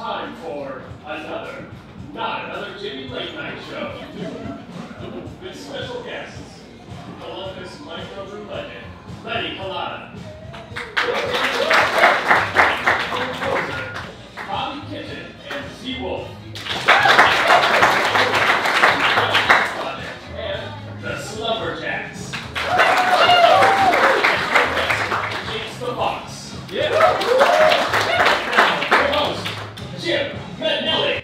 time for not another Jimmy Late Night Show. With special guests, Columbus microbrew legend, Letty Colada. Composer, Bobby Kitchen, and Seawolf. And the Slumberjacks. James the Fox. Yeah. Now, your host, Jim Manelli.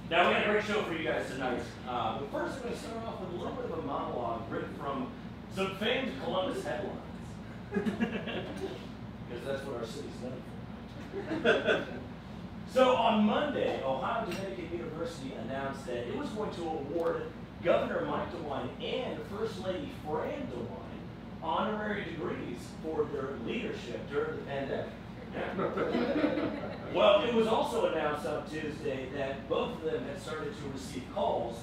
Now, we got a great show for you guys tonight. But first, we're going to start off with a little bit of a monologue written from some famed Columbus headlines. Because that's what our city's known for. So, on Monday, Ohio Dominican University announced that it was going to award Governor Mike DeWine and First Lady Fran DeWine honorary degrees for their leadership during the pandemic. Well, it was also announced on Tuesday that both of them had started to receive calls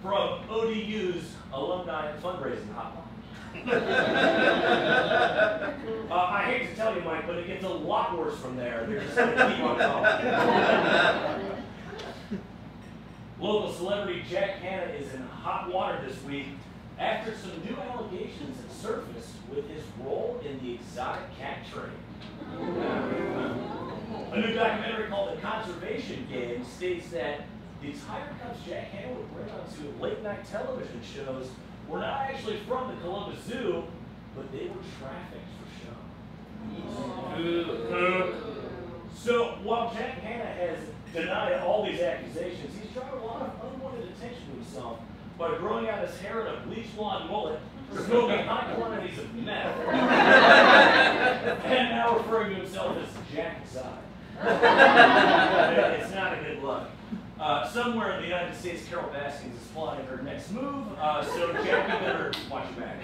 from ODU's alumni fundraising hotline. I hate to tell you, Mike, but it gets a lot worse from there. They're just going to keep on calling. Local celebrity Jack Hanna is in hot water this week after some new allegations have surfaced with his role in the exotic cat trade. A new documentary called The Conservation Game states that the tiger cubs Jack Hanna would bring onto late-night television shows were not actually from the Columbus Zoo, but they were trafficked for show. So while Jack Hanna has denied all these accusations, he's drawn a lot of unwanted attention to himself by growing out his hair in a bleach blonde mullet, smoking high quantities of meth, and now referring to himself as Jack Exotic. It's not a good look. Somewhere in the United States, Carol Baskins is plotting her next move, so Jack, you better watch your back.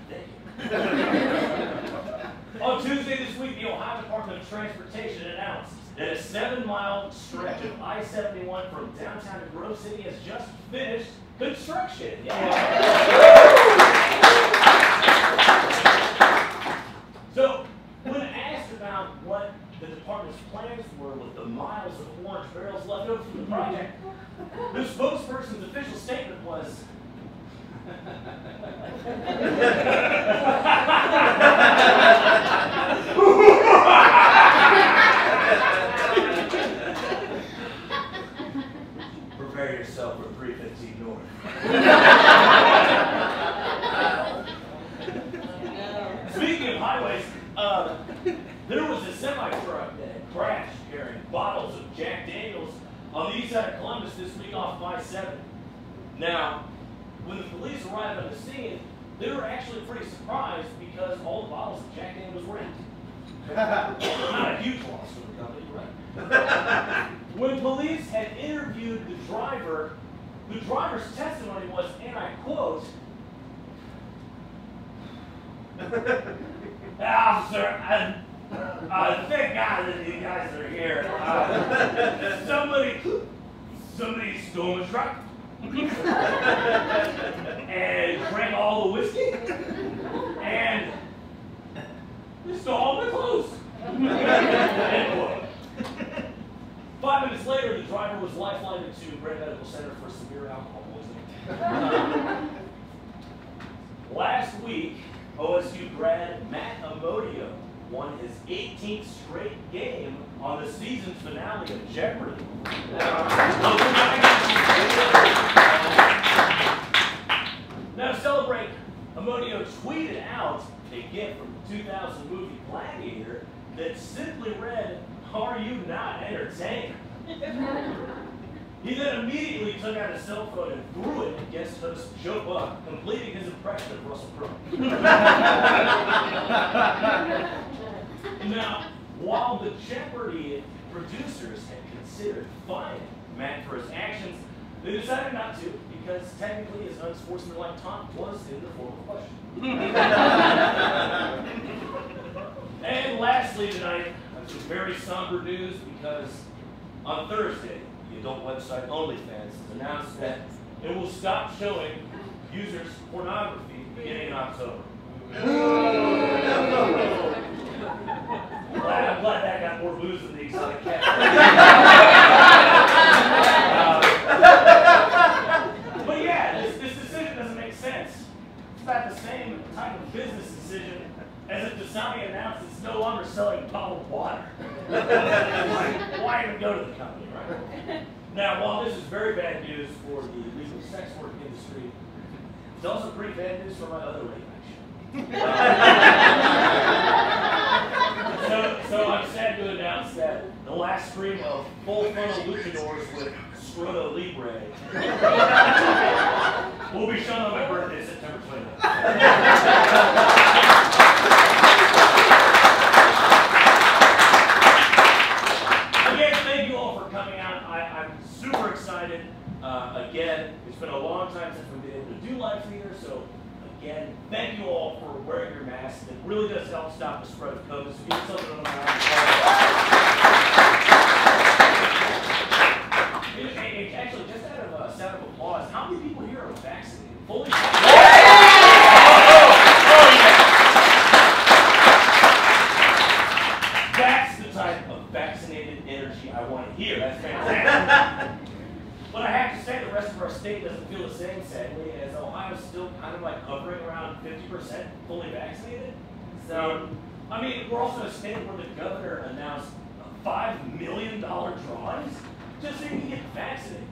Thank you. On Tuesday this week, the Ohio Department of Transportation announced that a 7-mile stretch of I-71 from downtown to Grove City has just finished construction. So, when asked about what the department's plans were with the miles of orange barrels left over from the project, the spokesperson's official statement was, prepare yourself for 315 North. Speaking of highways, there was a semi-truck that crashed carrying bottles of Jack Daniels on the east side of Columbus this week off I-7. Now, when the police arrived on the scene, they were actually pretty surprised because all the bottles of Jack Daniels were empty. Not a huge loss for the company, right? When police had interviewed the driver's testimony was, and I quote, "Officer, thank God that you guys are here. Somebody stole my truck and drank all the whiskey and they stole all my clothes." End quote. 5 minutes later, the driver was lifelined to Brent Medical Center for severe alcohol poisoning. Last week, OSU grad Matt Amodio won his 18th straight game on the season finale of Jeopardy! Now to celebrate, Amodio tweeted out a gift from the 2000 movie Gladiator that simply read, "Are you not entertained?" He then immediately took out his cell phone and threw it at guest host Joe Buck, completing his impression of Russell Crowe. Now, while the Jeopardy producers had considered fining Matt for his actions, they decided not to, because technically his unsportsmanlike taunt was in the form of question. And lastly tonight, some very somber news, because on Thursday, the adult website OnlyFans has announced that it will stop showing users pornography beginning in October. I'm glad that got more booze than the exotic cat. But yeah, this decision doesn't make sense. It's about the same type of business decision as if Dasani announced it's no longer selling bottled water. Why even go to the company, right? Now, while this is very bad news for the legal sex work industry, it's also pretty bad news for my other late night show. So I'm sad to announce that the last stream of full frontal luchadors with Scroto Libre will be shown on my birthday, September 29th. Again, thank you all for coming out. I'm super excited. Again, it's been a long time since we've been able to do live theater, so again, thank you all for wearing your masks. It really does help stop the spread of COVID. So give something on the round. Actually, just out of a sound of applause, how many people here are vaccinated? Fully vaccinated? That's the type of vaccinated energy I want to hear. That's fantastic. But I have to say, the rest of our state doesn't feel the same, sadly, as Ohio's still kind of like hovering around 50% fully vaccinated. So, I mean, we're also a state where the governor announced $5 million drawings just so you can get vaccinated.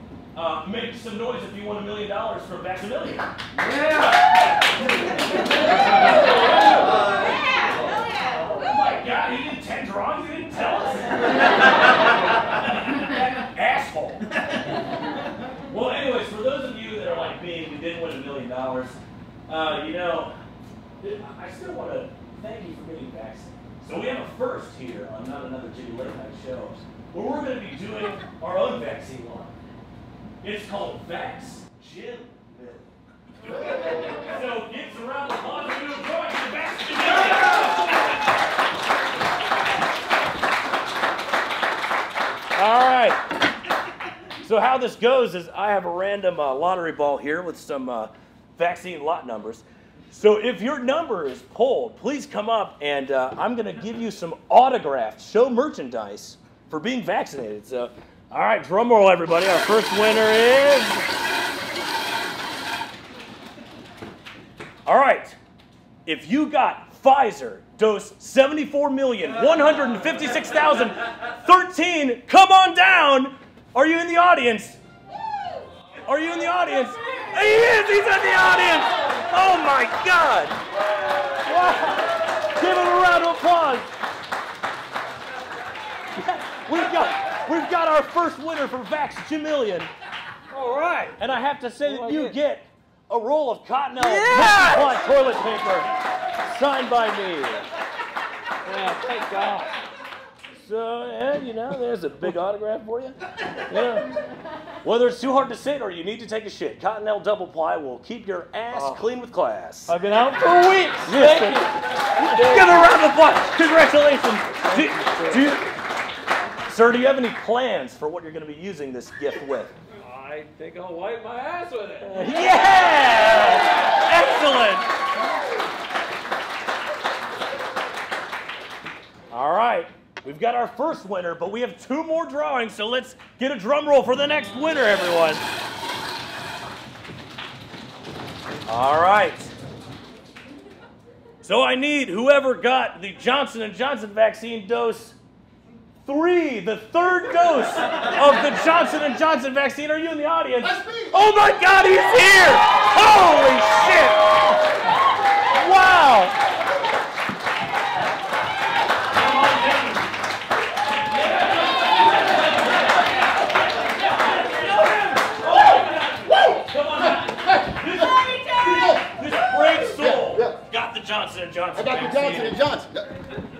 Make some noise if you want $1 million from Vaximillion. Yeah! Oh my God, he did 10 drawings, he didn't tell us. Asshole. Well, anyways, for those of you that are like me, who didn't win $1 million, you know, I still want to thank you for getting vaccinated. So we have a first here on Not Another Jimmy Late Night Show, where we're going to be doing our own vaccine line. It's called Vax Jim Mill. So give a round of applause and we'll join the Vax Jim Mill. All right. So how this goes is I have a random lottery ball here with some vaccine lot numbers. So if your number is pulled, please come up and I'm going to give you some autographed show merchandise for being vaccinated. So, all right, drum roll, everybody. Our first winner is... All right. If you got Pfizer dose 74,156,013, come on down. Are you in the audience? Are you in the audience? He is! He's in the audience! Oh my God! Wow. Give him a round of applause. We've got our first winner for Vax Jamillion. All right. And I have to say that you get a roll of Cottonelle toilet paper signed by me. Yeah, thank God. So, yeah, you know, there's a big autograph for you. Yeah. Whether it's too hard to sit or you need to take a shit, Cottonelle Double Ply will keep your ass clean with class. I've been out for weeks. Thank you. Give a round of applause. Congratulations. Sir, do you have any plans for what you're going to be using this gift with? I think I'll wipe my ass with it. Yeah! Excellent. All right. We've got our first winner, but we have 2 more drawings, so let's get a drum roll for the next winner, everyone. All right. So I need whoever got the Johnson & Johnson vaccine dose 3, the 3rd dose of the Johnson & Johnson vaccine. Are you in the audience? Oh my God, he's here! Holy shit! Wow! Brandon Johnson.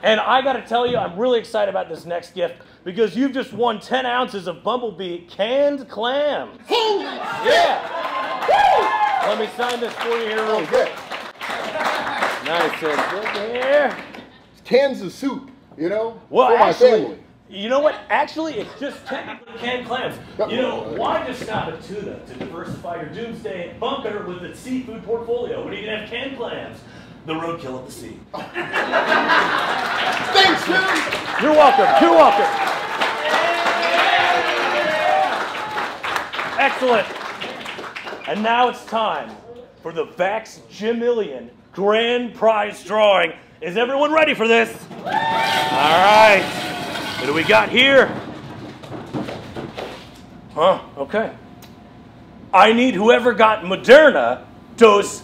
And I got to tell you, I'm really excited about this next gift because you've just won 10 ounces of Bumblebee canned clams. Holy Yeah. Woo! Let me sign this for you here real quick. Nice and good here. Cans of soup, you know, Well, for my actually, family. you know what? Actually, it's just technically canned clams. You know, why just stop at tuna to diversify your doomsday bunker with its seafood portfolio when you can have canned clams? The roadkill of the sea. Thanks, Jim. You're welcome. You're welcome. Excellent. And now it's time for the Vax Jimillion Grand Prize Drawing. Is everyone ready for this? All right. What do we got here? Huh, okay. I need whoever got Moderna dose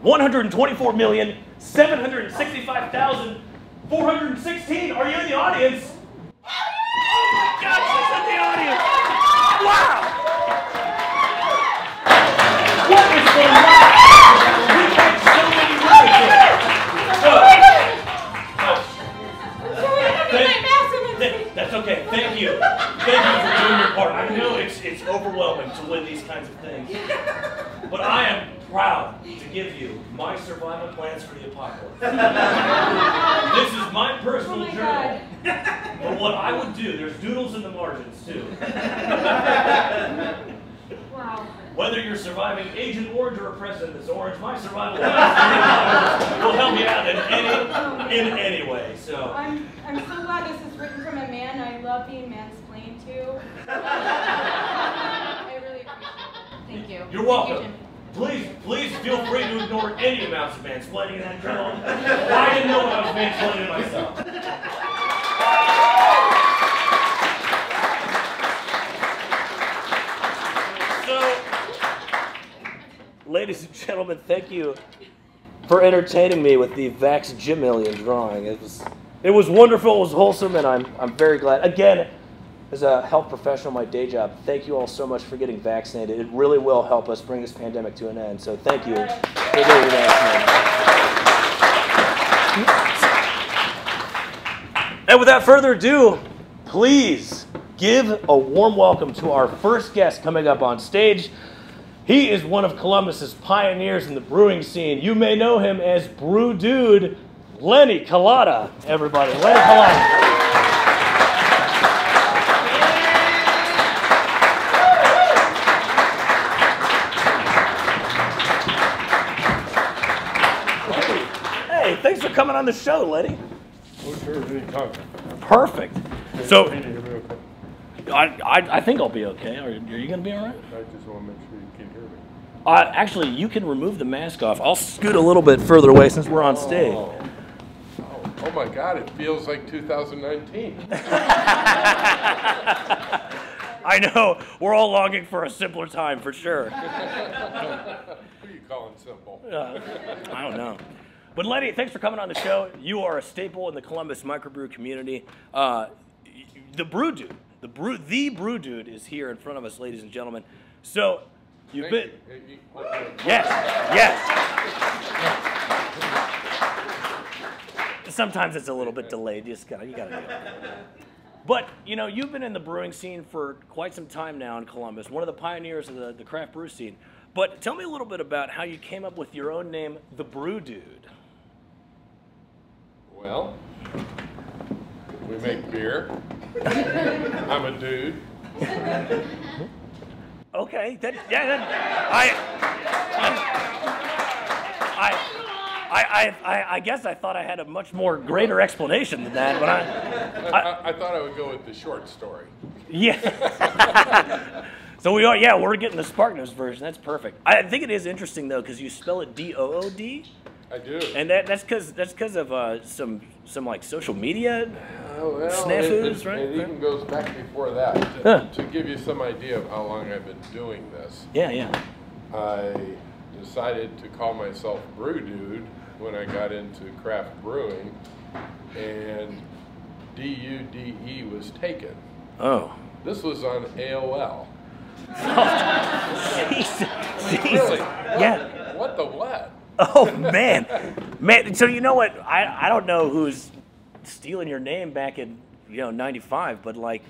124,765,416. Are you in the audience? Oh my gosh, she's in the audience. Wow. What is going on? We had so many winners here. That's okay. Thank you. Thank you for doing your part. I know it's overwhelming to win these kinds of things. But I am proud to give you my survival plans for the apocalypse. This is my personal journal. But what I would do, there's doodles in the margins too. Wow. Whether you're surviving Agent Orange or a president that's orange, my survival plans will help you out in any way. So I'm so glad this is written from a man. I love being mansplained to. I really appreciate it. Thank you. You're welcome. Thank you, Please feel free to ignore any amounts of mansplaining in that journal. I didn't know what I was mansplaining myself. So, ladies and gentlemen, thank you for entertaining me with the Vax Jimillion drawing. It was wonderful, it was wholesome, and I'm very glad. Again, as a health professional in my day job, thank you all so much for getting vaccinated. It really will help us bring this pandemic to an end. So thank you for getting vaccinated. And without further ado, please give a warm welcome to our first guest coming up on stage. He is one of Columbus's pioneers in the brewing scene. You may know him as Brew Dude, Lenny Colada. Everybody, Lenny Colada. Thanks for coming on the show, Lenny. Oh, sure, anytime. Perfect. So, You'll be okay. I think I'll be okay. Are you going to be all right? I just want to make sure you can hear me. Actually, you can remove the mask off. I'll scoot a little bit further away since we're on stage. Oh my God, it feels like 2019. I know. We're all longing for a simpler time, for sure. What are you calling simple? I don't know. But Lenny, thanks for coming on the show. You are a staple in the Columbus microbrew community. The Brew Dude, the Brew Dude is here in front of us, ladies and gentlemen. So you've been. Yes. Sometimes it's a little bit delayed. You gotta do it. But you know, you've been in the brewing scene for quite some time now in Columbus. One of the pioneers of the craft brew scene. But tell me a little bit about how you came up with your own name, the Brew Dude. Well, we make beer. I'm a dude. Okay, I guess I thought I had a much more greater explanation than that, but I thought I would go with the short story. Yeah. So we're getting the SparkNotes version. That's perfect. I think it is interesting though, because you spell it D-O-O-D. I do. And that's because of some like social media snafus, right? It even goes back before that. To give you some idea of how long I've been doing this. Yeah. I decided to call myself Brew Dude when I got into craft brewing, and D-U-D-E was taken. Oh. This was on AOL. Oh, Jesus. Really? Yeah. What the what? Oh man, Man, so you know what? I don't know who's stealing your name back in '95, but like,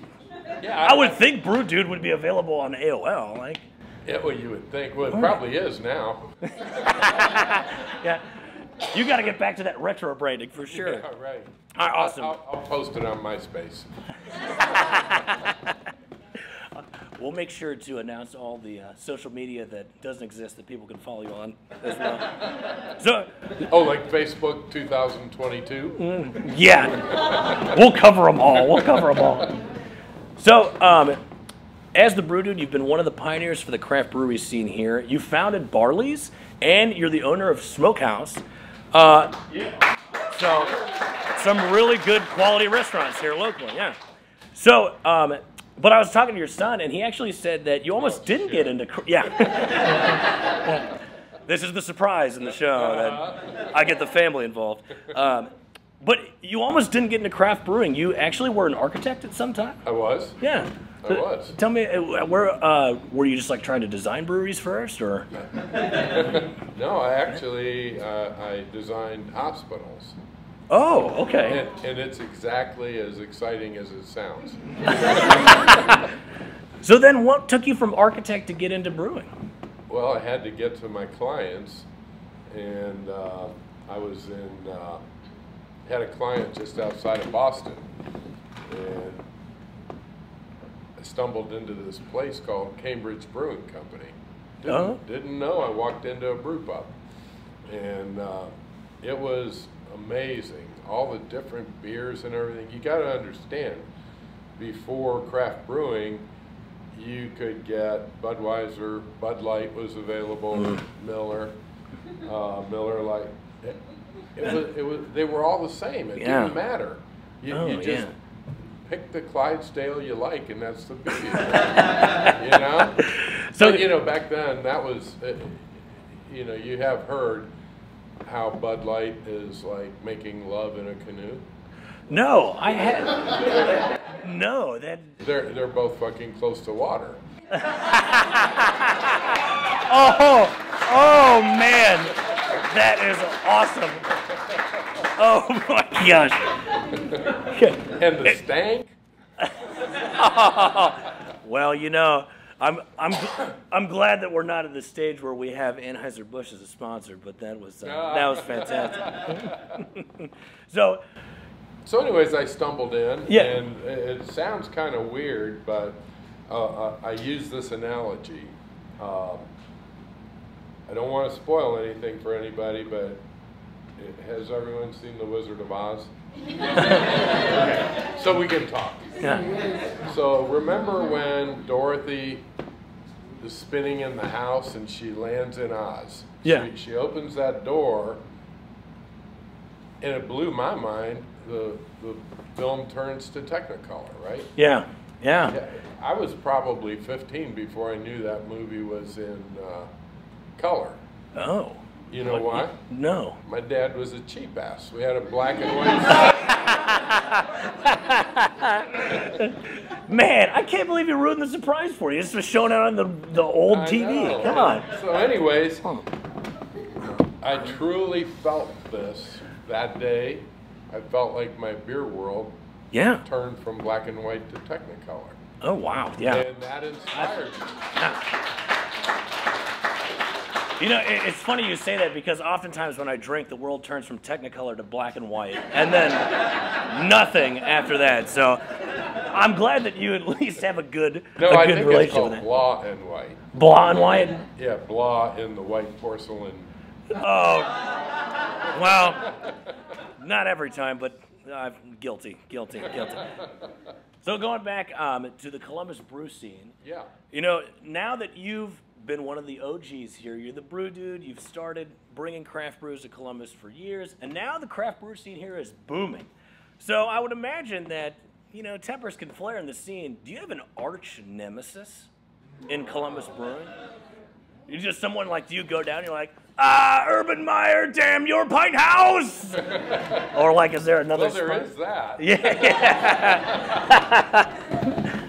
Yeah, I would think Brew Dude would be available on AOL. Like, Yeah, well, you would think. Well, it probably is now. yeah, you got to get back to that retro branding for sure. Yeah, right. All right, awesome. I'll post it on MySpace. We'll make sure to announce all the social media that doesn't exist that people can follow you on as well. So, Oh, like Facebook 2022? yeah, we'll cover them all. We'll cover them all. So, as the Brew Dude, you've been one of the pioneers for the craft brewery scene here. You founded Barley's, and you're the owner of Smokehouse. Yeah. So, some really good quality restaurants here locally, yeah. So, but I was talking to your son, and he actually said that you almost didn't get into, yeah. This is the surprise in the show, that I get the family involved. But you almost didn't get into craft brewing. You actually were an architect at some time? I was. Yeah. I was. Tell me, were you just like trying to design breweries first, or? No, I actually, I designed hospitals. Oh, okay. And it's exactly as exciting as it sounds. So then what took you from architect to get into brewing? Well, I had to get to my clients, and I was had a client just outside of Boston, and I stumbled into this place called Cambridge Brewing Company. Didn't know. I walked into a brew pub, and it was amazing. All the different beers and everything. You got to understand, before craft brewing, you could get Budweiser, Bud Light was available, Miller Lite. They were all the same. It didn't matter. You just pick the Clydesdale you like, and that's the beer. You know. So back then that was, you have heard how Bud Light is like making love in a canoe. No, I had no. That they're both fucking close to water. Oh man, that is awesome. Oh my gosh. And the stank. Well, I'm glad that we're not at the stage where we have Anheuser-Busch as a sponsor, but that was fantastic. So anyways, I stumbled in, and it sounds kind of weird, but I use this analogy. I don't want to spoil anything for anybody, but has everyone seen The Wizard of Oz? Okay, so we can talk. Yeah. So remember when Dorothy is spinning in the house and she lands in Oz? Yeah. She opens that door, and it blew my mind. The film turns to Technicolor, right? Yeah. I was probably 15 before I knew that movie was in color. Oh. You know why? No. My dad was a cheap ass. We had a black and white. Man, I can't believe you ruined the surprise for you. This was shown out on the old TV. Know. Come on. So anyways, I truly felt this that day. I felt like my beer world turned from black and white to Technicolor. Oh, wow. Yeah. And that inspired me. It's funny you say that, because oftentimes when I drink, the world turns from Technicolor to black and white, and then nothing after that. So I'm glad that you at least have a good relationship with it. It's called blah and white. Blah and white? Yeah, blah in the white porcelain. Oh, well, not every time, but I'm guilty. So going back to the Columbus brew scene. Yeah. Now that you've been one of the OGs here, you're the Brew Dude, you've started bringing craft brews to Columbus for years, and now the craft brew scene here is booming. So I would imagine that, tempers can flare in the scene. Do you have an arch nemesis in Columbus brewing? You're just someone like, do you go down and you're like, Urban Meyer, damn your pint house! Or like, is there another Well, there is that. Yeah.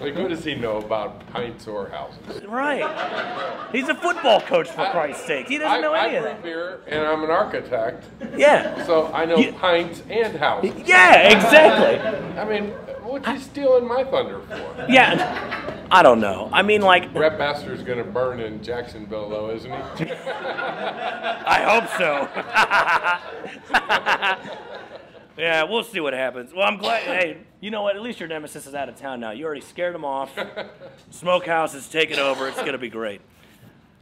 Like, what does he know about pints or houses? Right. He's a football coach, for Christ's sake. He doesn't know any of I that. brew beer, and I'm an architect, Yeah. so I know pints and houses. Yeah, exactly. I mean, what's he stealing my thunder for? Yeah. I don't know. I mean, like, Brett Baster's gonna burn in Jacksonville, though, isn't he? I hope so. Yeah, we'll see what happens. Well, I'm glad. Hey, you know what? At least your nemesis is out of town now. You already scared him off. Smokehouse is taking over. It's going to be great.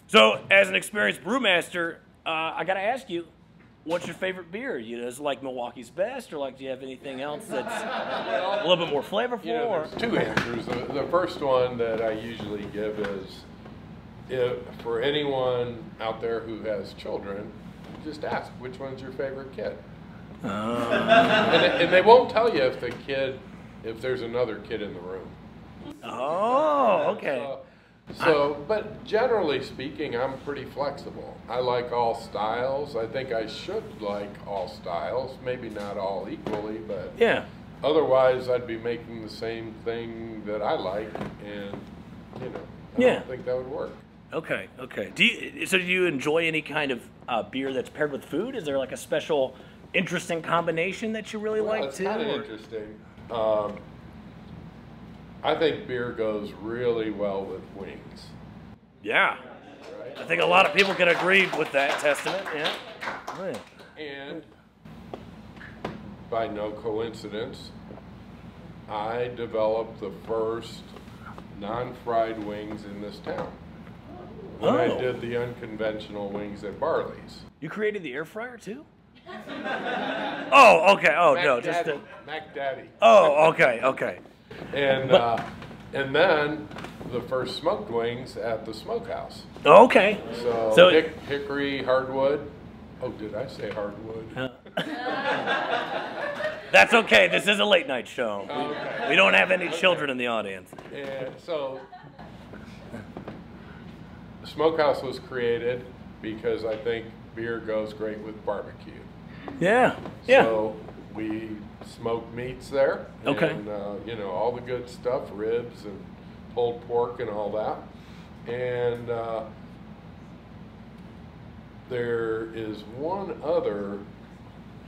So, as an experienced brewmaster, I got to ask you, what's your favorite beer? Is it like Milwaukee's Best, or like do you have anything else that's a little bit more flavorful? You know, there's two answers. The first one that I usually give is, for anyone out there who has children, just ask, which one's your favorite kid? And they won't tell you if there's another kid in the room. Oh, okay. But generally speaking, I'm pretty flexible. I like all styles. I think I should like all styles. Maybe not all equally, but Yeah. otherwise I'd be making the same thing that I like, and I don't think that would work. Okay. Do you enjoy any kind of beer that's paired with food? Is there like a special interesting combination that you really like It's too? kind of interesting. I think beer goes really well with wings. Yeah. Right? I think a lot of people can agree with that testament. Yeah. Right. And by no coincidence, I developed the first non-fried wings in this town. When I did the unconventional wings at Barley's. You created the air fryer too? Oh, okay. Oh, no, just the... Mac Daddy. Oh, okay. And then the first smoked wings at the smokehouse. Okay. So hickory, hardwood. Oh, did I say hardwood? That's okay. This is a late night show. Okay. We don't have any children in the audience. And so the smokehouse was created because I think beer goes great with barbecue. Yeah. So we smoked meats there. Okay. And, all the good stuff, ribs and pulled pork and all that. And there is one other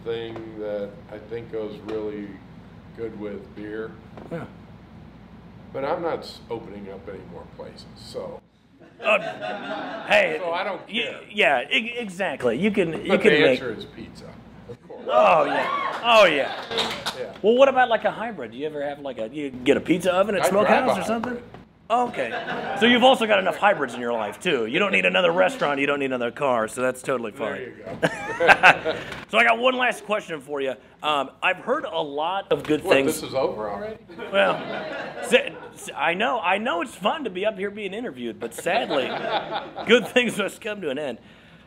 thing that I think goes really good with beer. Yeah. But I'm not opening up any more places, so. Hey. So I don't care. Yeah, exactly. You can But make. the answer is pizza, of course. Oh yeah. Yeah. Well, what about like a hybrid? Do you ever have you get a pizza oven at I drive Smokehouse a or something? hybrid. Oh, okay. So you've also got enough hybrids in your life too. You don't need another restaurant. You don't need another car. So that's totally fine. There you go. So I got one last question for you. I've heard a lot of good What, things. this is over already? Well, I know it's fun to be up here being interviewed, but sadly, good things must come to an end.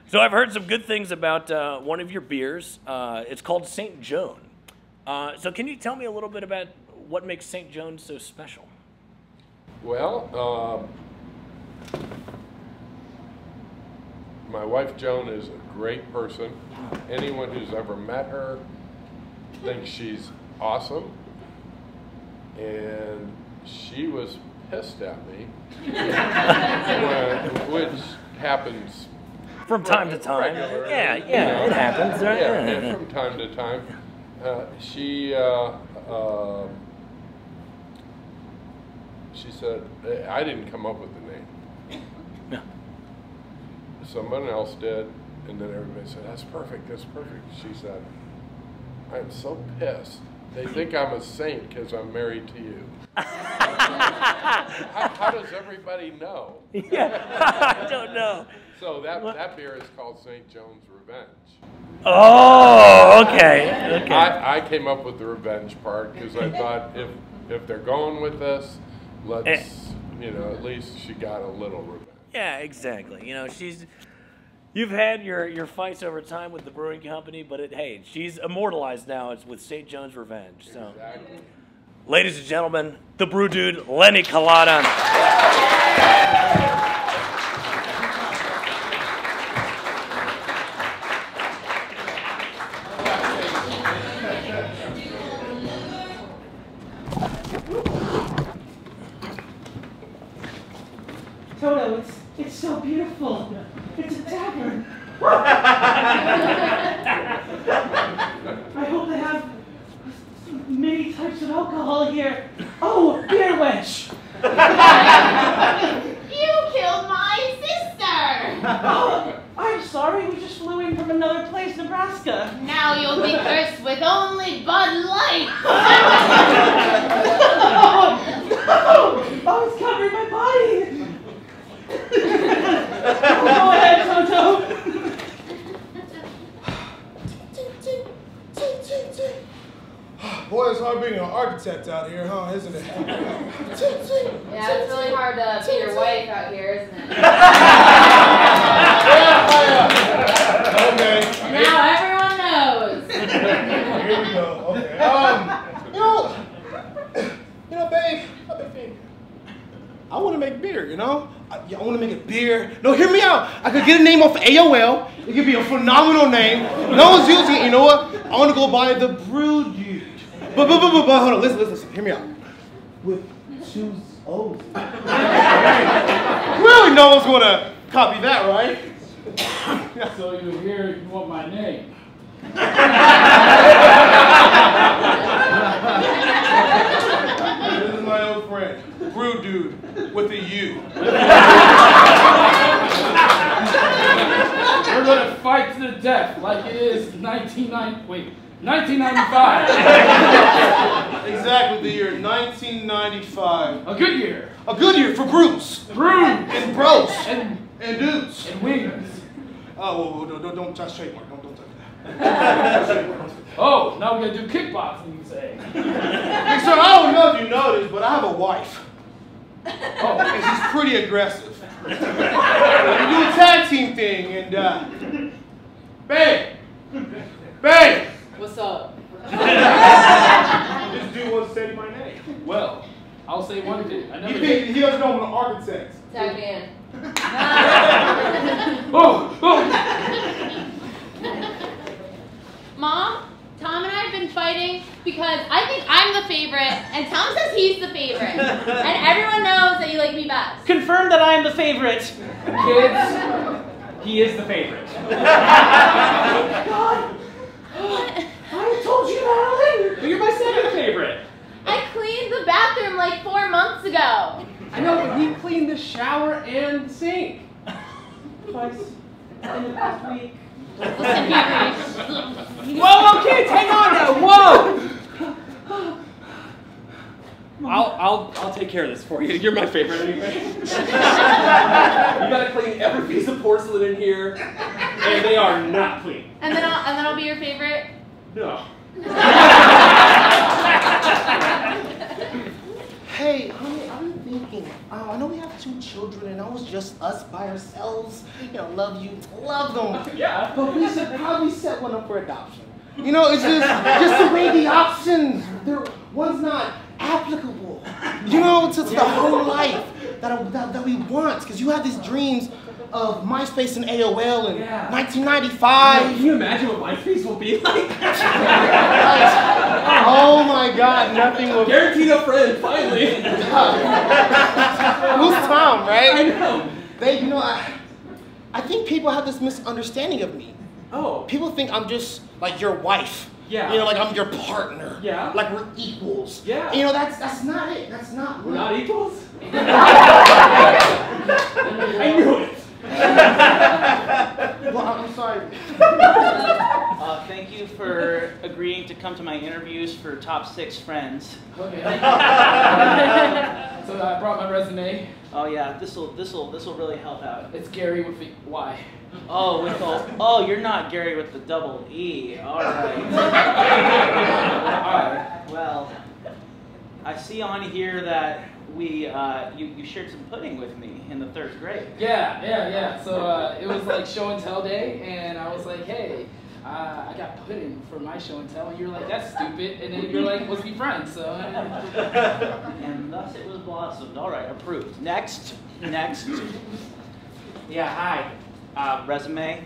So I've heard some good things about one of your beers. It's called St. Joan. So can you tell me a little bit about what makes St. Joan so special? Well, my wife Joan is a great person. Anyone who's ever met her thinks she's awesome. And she was pissed at me, which happens From time to time. regularly, Yeah, you yeah, know. it happens. Right? Yeah, Yeah. and from time to time. She said, I didn't come up with the name. Yeah. Someone else did, and then everybody said, that's perfect. She said, I'm so pissed. They think I'm a saint because I'm married to you. How does everybody know? Yeah, I don't know. So that beer is called St. John's Revenge. Oh, okay. I came up with the revenge part because I thought if they're going with this, let's, at least she got a little revenge. Yeah, exactly. You've had your fights over time with the brewing company, but she's immortalized now. It's with St. John's Revenge. So, Exactly. ladies and gentlemen, the brew dude, Lenny Collada. It's so beautiful. It's a tavern. I hope they have many types of alcohol here. Oh, beer wench. You killed my sister! Oh, I'm sorry. We just flew in from another place, Nebraska. Now you'll be cursed with only Bud Light! Oh, it's covering my body. Go ahead, Toto. Boy, it's hard being an architect out here, huh? Isn't it? Yeah, it's really hard to be your wife out here, isn't it? Okay. Now everyone knows. Here we go. Okay. Babe, I want to make beer, you know? I want to make a beer. No, hear me out. I could get a name off of AOL. It could be a phenomenal name. No one's using it. You know what? I want to go by the Brew Dude. But hold on. Listen. Hear me out. With 2 O's. Really, no one's going to copy that, right? So you're here, you want my name. This is my old friend, Brew Dude, with a U. We're gonna fight to the death like it is 1995. Exactly, the year 1995. A good year. A good year for Bruce. Brews. And bros. And dudes. And wings. Oh, don't touch trademark. Don't touch that. Oh, now we're gonna do kickboxing, you say. Hey, sir, I don't know if you noticed, but I have a wife. Oh, and she's pretty aggressive. We do a tag team thing, and babe. What's up? This dude wants to say my name. Well, I'll say one thing. He doesn't know I'm an architect. Tag me in. Mom, Tom and I have been fighting because I think I'm the favorite, and Tom says he's the favorite. And everyone knows that you like me best. Confirm that I am the favorite. Kids, he is the favorite. God. I told you, Madeline. You're my second favorite. I cleaned the bathroom like 4 months ago. I know, but he cleaned the shower and the sink. Twice in the past week. Whoa, kids, hang on now. Whoa. I'll take care of this for you. You're my favorite anyway. You gotta clean every piece of porcelain in here, and they are not clean. And then I'll be your favorite. No. Hey, honey, I'm thinking, I know we have 2 children, and it was just us by ourselves. Love you, love them. Yeah. But we should probably set one up for adoption. It's just the way the options, one's not applicable, to the whole life that we want. Because you have these dreams of MySpace and AOL in 1995. Can you imagine what MySpace will be like? Oh my God, nothing will. Guaranteed a friend, finally. Who's Tom, right? I know. Babe, I think people have this misunderstanding of me. Oh. People think I'm just like your wife. Yeah. Like I'm your partner. Yeah. Like we're equals. Yeah. That's not it. That's not. We're not equals? I knew it. Well, I'm sorry. Thank you for agreeing to come to my interviews for Top 6 Friends. Okay. So I brought my resume. Oh yeah, this will really help out. It's Gary with the Y. Oh, you're not Gary with the double E. All right. All right. Well, I see on here that you shared some pudding with me in the 3rd grade. Yeah. So it was like show and tell day, and I was like, hey, I got pudding for my show and tell, and you're like, that's stupid, and then you're like, let's be friends. So. And thus it was blossomed. All right, approved. Next. Yeah. Hi. Resume.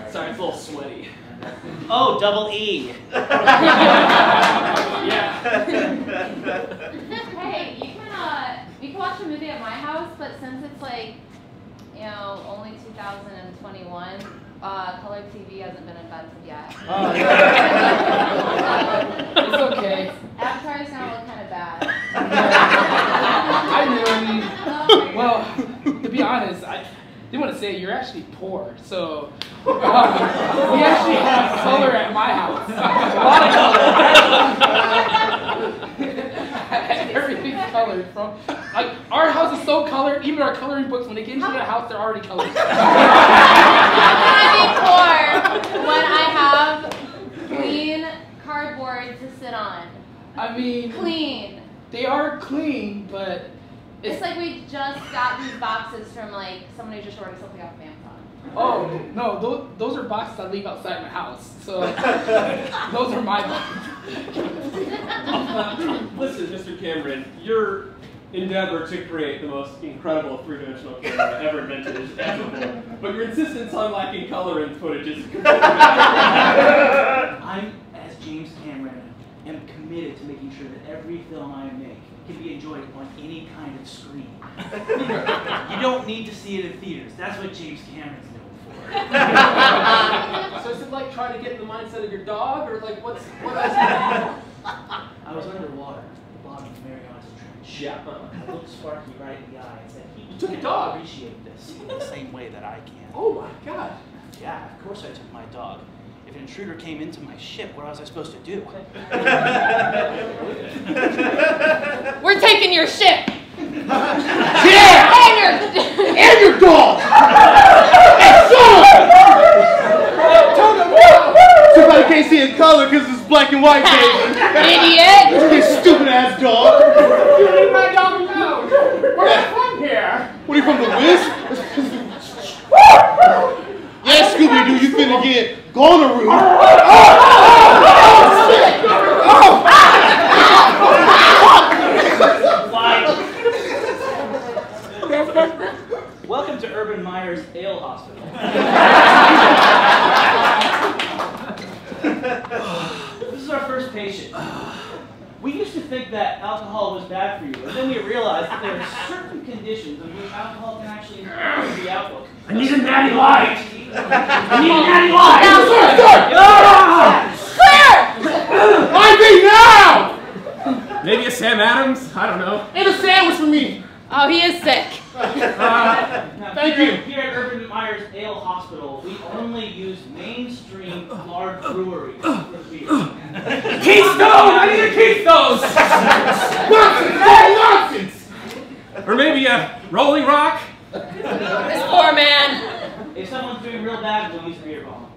Sorry, it's a little sweaty. Oh, double E. Yeah. Hey, you can watch at my house, but since it's like, you know, only 2021, color TV hasn't been invented yet. Oh, it's okay. Avatar's gonna look kind of bad. I knew. I mean, well, to be honest, I didn't want to say you're actually poor, so we actually have color at my house. A lot of color. Everything's colored from. Like our house is so colored. Even our coloring books, when they get into the house, they're already colored. I'm poor when I have clean cardboard to sit on. I mean, Clean. they are clean, but It's like we just got these boxes from like someone who just ordered something off of Amazon. oh no, those are boxes I leave outside my house. So those are my boxes. Listen, Mr. Cameron, your endeavor to create the most incredible three-dimensional camera ever invented is admirable, but your insistence on lacking color in footage is I'm, as James Cameron, am committed to making sure that every film I make can be enjoyed on any kind of screen. You don't need to see it in theaters. That's what James Cameron's known for. So is it like trying to get in the mindset of your dog, or like what else? I was underwater at the bottom of Mariana's Trench. Yeah. I looked Sparky right in the eye and said, he took a can't dog? appreciate this in the same way that I can. Oh my God. Yeah, of course I took my dog. If an intruder came into my ship, what was I supposed to do? We're taking your ship! Yeah! And your dog! And somebody can't see in color because it's black and white, baby. Idiot! You stupid ass dog. You leave my dog alone. We're from here. What are you from, the Wiz? Yeah, Scooby-Doo, you finna get gonorrhea. Welcome to Urban Meyer's Ale Hospital. This is our first patient. We used to think that alcohol was bad for you, and then we realized that there are certain conditions in which alcohol can actually improve the outlook. I need a natty light! I need a natty light! IV now! Maybe a Sam Adams? I don't know. And a sandwich for me. Oh, he is sick. Thank you. Here at Urban Meyer's Ale Hospital, we only use mainstream large breweries for beer. Keystone! I need a Keystone! Nonsense! Or maybe a Rolling Rock? This poor man. If someone's doing real bad, we'll use a beer bomb.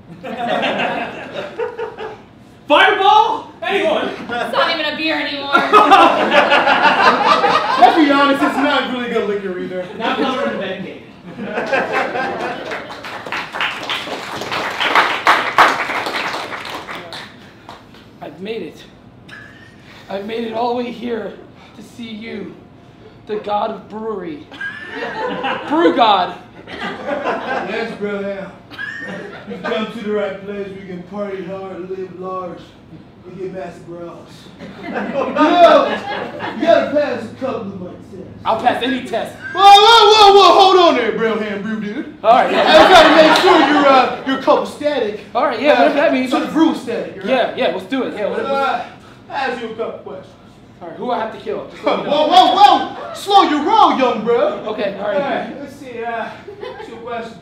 Fireball? Anyone? It's not even a beer anymore. Let's be honest, it's not really good liquor either. Now covered in Medicaid. I've made it. I've made it all the way here to see you, the god of brewery. Brew god. Yes, brother. You come to the right place. We can party hard, live large, and get massive bras. You gotta pass a couple of my tests. I'll pass any test. Whoa! Hold on there, Brownhand Brew Dude. All right, yeah. I gotta make sure you're copacetic. All right, yeah, whatever that means. So the brew static, right? Yeah, let's do it. Yeah, whatever. Ask you a couple questions. All right, who I have to kill? Just let me know. Whoa! Slow your roll, young bro. Okay, all All right. right, let's see. Two questions.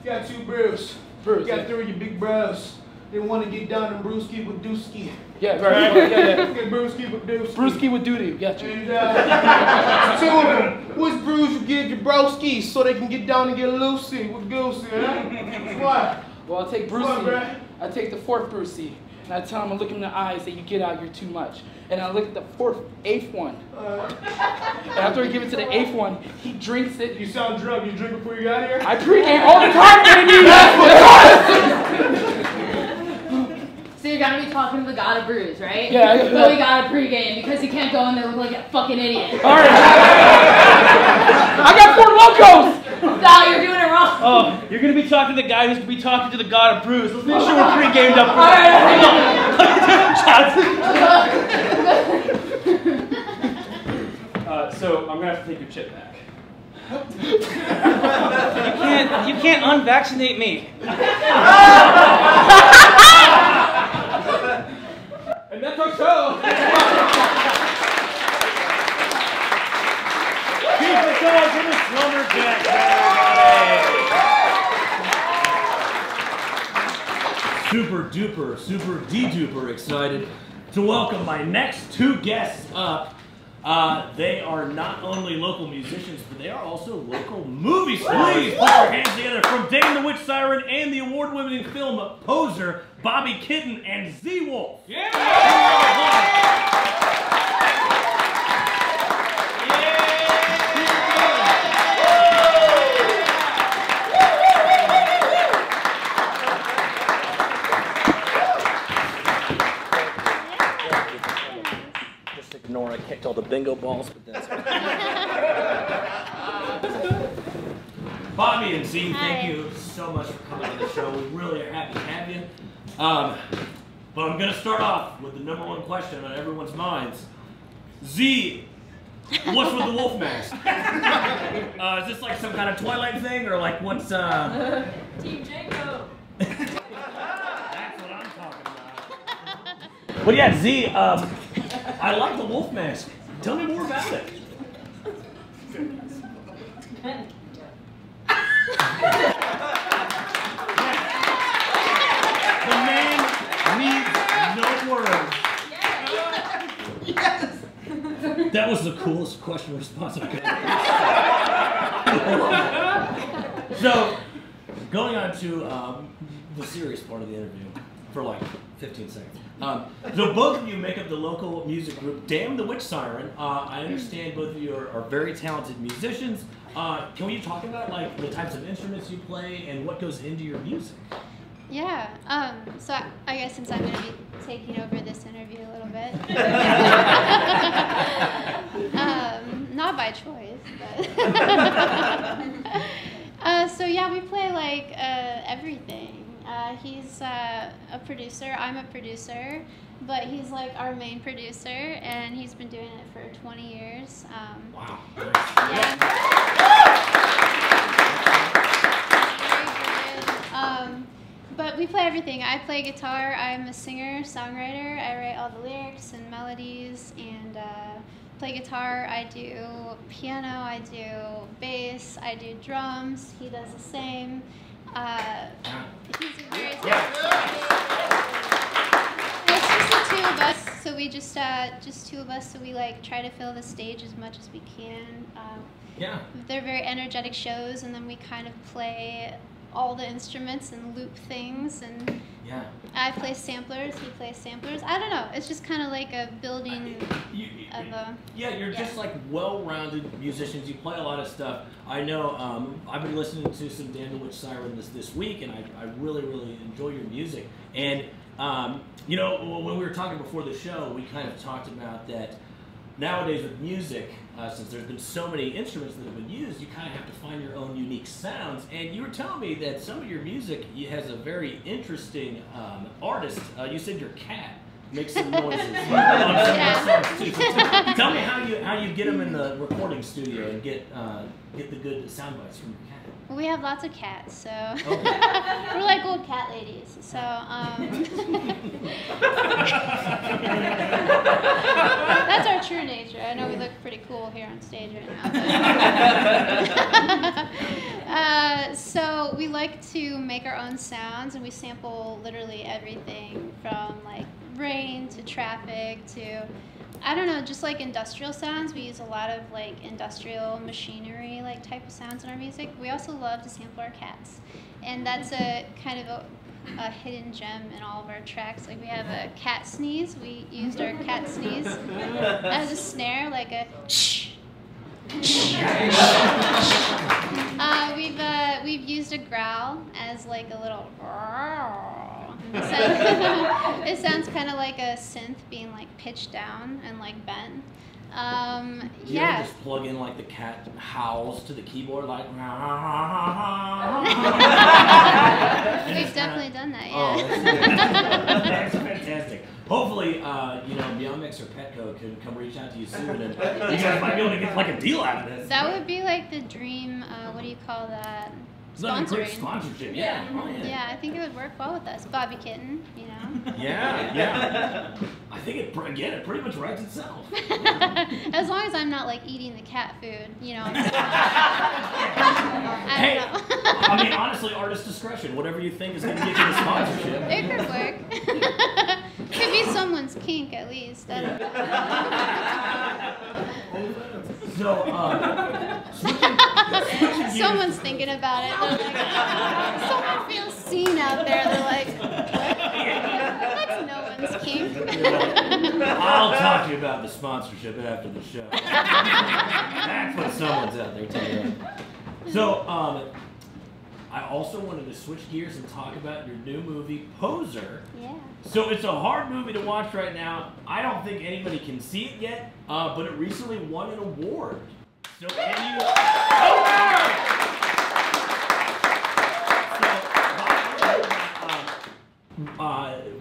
You got two brews. Brews, You got yeah. three of your big bros. They want to get down to brewski with dooski. Yeah, right. Yeah. Get brewski with dooski. Brewski with doo-doo, gotcha. And two of them. Which brews you give your broskies so they can get down and get loosey with goosey, huh? What? Well, I'll take Come on, Brewski. bruh. I take the fourth Brewski, and I tell him, I look him in the eyes, say, you get out, you're too much. And I look at the eighth one. And after I give it to the eighth one, he drinks it. You sound drunk. You drink before you got here? I pregame all the time, baby! So you're gonna be talking to the god of brews, right? Yeah. But we got a pregame because he can't go in there looking like a fucking idiot. All right. I got 4 locos! No, you're doing it wrong. Oh, you're gonna be talking to the guy who's gonna be talking to the god of brews. Let's make sure we're pre-gamed up for All right. So I'm gonna have to take your chip back. You can't unvaccinate me. And that's our show. Keep it going for the Slumberjacks, everybody! Super de-duper excited to welcome my next two guests up. They are not only local musicians, but they are also local movie stars. Please put your hands together from Damn the Witch Siren and the award-winning film Poser, Bobby Kitten and Z-Wolf. Yeah! Ignore I kicked all the bingo balls, but that's okay. Bobby and Z, thank you so much for coming on the show. We really are happy to have you. But I'm going to start off with the #1 question on everyone's minds. Z, what's with the wolf mask? Is this like some kind of Twilight thing, or like what's Team Jacob. That's what I'm talking about. But yeah, Z, I like the wolf mask. Tell me more about it. The man needs no words. Yes. That was the coolest question response I could have. So, going on to the serious part of the interview for like 15 seconds. So both of you make up the local music group Damn the Witch Siren. I understand both of you are very talented musicians. Can you talk about like the types of instruments you play and what goes into your music? Yeah, so I guess since I'm going to be taking over this interview a little bit. Not by choice, but. So yeah, we play like everything. He's a producer, I'm a producer, but he's like our main producer, and he's been doing it for 20 years. Wow. Yeah. But we play everything. I play guitar, I'm a singer, songwriter, I write all the lyrics and melodies, and play guitar, I do piano, I do bass, I do drums, he does the same. He's a very It's just the two of us, so we just two of us, so we like try to fill the stage as much as we can. Yeah. They're very energetic shows, and then we kind of play all the instruments and loop things, and yeah. I play samplers, he plays samplers. I don't know, it's just kind of like a building of a... Yeah, you're just like well-rounded musicians. You play a lot of stuff. I know I've been listening to some Damn the Witch Siren this week, and I really, really enjoy your music. And, you know, when we were talking before the show, we kind of talked about that nowadays with music, since there's been so many instruments that have been used, you kind of have to find your own unique sounds. And you were telling me that some of your music has a very interesting artist. You said your cat makes some noises on some of the songs too. So tell me how you get them in the recording studio and get the good sound bites from your cat. Well, we have lots of cats, so Okay. we're like old cat ladies. So that's our true nature. I know we look pretty cool here on stage right now. So we like to make our own sounds, and we sample literally everything from like rain to traffic to, I don't know, just like industrial sounds. We use a lot of like industrial machinery like type of sounds in our music. We also love to sample our cats, and that's a kind of a hidden gem in all of our tracks. Like we have a cat sneeze. We used our cat sneeze as a snare, like a shh. We've used a growl as like a little. It sounds kind of like a synth being like pitched down and like bent. You ever just plug in like the cat howls to the keyboard like? We've definitely done that, yeah. Oh, that's fantastic. hopefully, Beyond Mix or Petco can come reach out to you soon, and you guys might be able to get like a deal out of this. That would be like the dream. What do you call that? Sponsorship. Yeah. Oh, yeah. Yeah, I think it would work well with us. Bobby Kitten, you know. Yeah. I think it pretty much writes itself. As long as I'm not like eating the cat food, you know. I don't know. I mean, honestly, artist discretion. Whatever you think is going to get you the sponsorship. It could work. Could be someone's kink at least. I don't know. So, switching gears. Someone's thinking about it. They're like, someone feels seen out there. They're like, that's no one's kink. I'll talk to you about the sponsorship after the show. That's what someone's out there telling you. So, I also wanted to switch gears and talk about your new movie, Poser. Yeah. So it's a hard movie to watch right now. I don't think anybody can see it yet, but it recently won an award. So can you...